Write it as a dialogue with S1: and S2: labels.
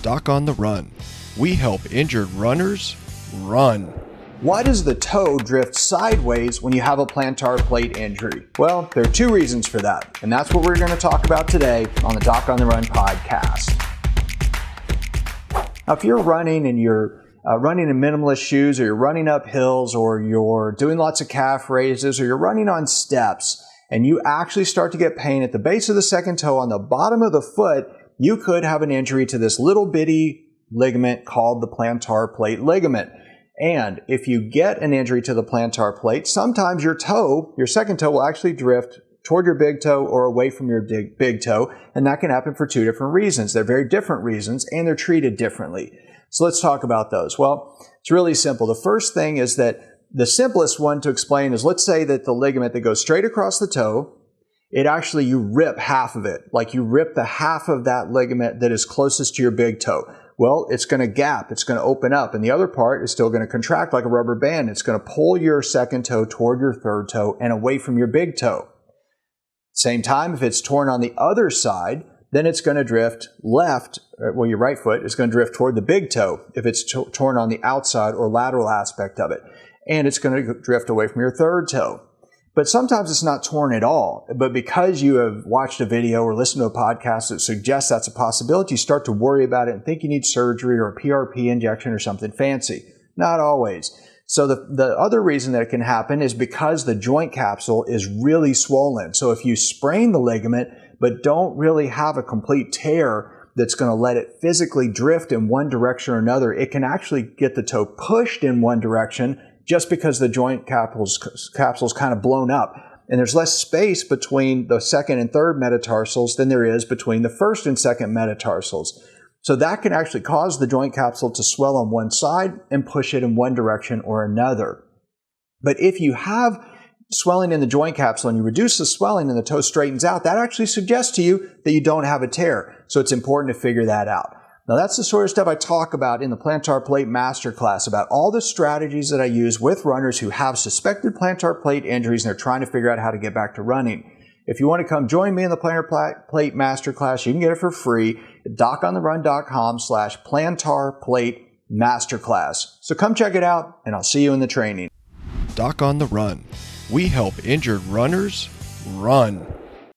S1: Doc on the Run. We help injured runners run.
S2: Why does the toe drift sideways when you have a plantar plate injury? Well, there are two reasons for that, and that's what we're going to talk about today on the Doc on the Run podcast. Now, if you're running and you're running in minimalist shoes, or you're running up hills, or you're doing lots of calf raises, or you're running on steps, and you actually start to get pain at the base of the second toe on the bottom of the foot, you could have an injury to this little bitty ligament called the plantar plate ligament. And if you get an injury to the plantar plate, sometimes your toe, your second toe, will actually drift toward your big toe or away from your big toe, and that can happen for two different reasons. They're very different reasons, and they're treated differently. So let's talk about those. Well, it's really simple. The first thing is that the simplest one to explain is, let's say that the ligament that goes straight across the toe, you rip half of it, like you rip the half of that ligament that is closest to your big toe. Well, it's going to gap, it's going to open up, and the other part is still going to contract like a rubber band. It's going to pull your second toe toward your third toe and away from your big toe. Same time, if it's torn on the other side, then it's going to drift left, well, your right foot is going to drift toward the big toe if it's torn on the outside or lateral aspect of it. And it's going to drift away from your third toe. But sometimes it's not torn at all. But because you have watched a video or listened to a podcast that suggests that's a possibility, you start to worry about it and think you need surgery or a PRP injection or something fancy. Not always. So the other reason that it can happen is because the joint capsule is really swollen. So if you sprain the ligament but don't really have a complete tear that's going to let it physically drift in one direction or another, it can actually get the toe pushed in one direction just because the joint capsule's kind of blown up. And there's less space between the second and third metatarsals than there is between the first and second metatarsals. So that can actually cause the joint capsule to swell on one side and push it in one direction or another. But if you have swelling in the joint capsule and you reduce the swelling and the toe straightens out, that actually suggests to you that you don't have a tear. So it's important to figure that out. Now, that's the sort of stuff I talk about in the Plantar Plate Masterclass, about all the strategies that I use with runners who have suspected plantar plate injuries and they're trying to figure out how to get back to running. If you want to come join me in the Plantar Plate Masterclass, you can get it for free at docontherun.com/plantar plate masterclass. So come check it out, and I'll see you in the training.
S1: Doc on the Run. We help injured runners run.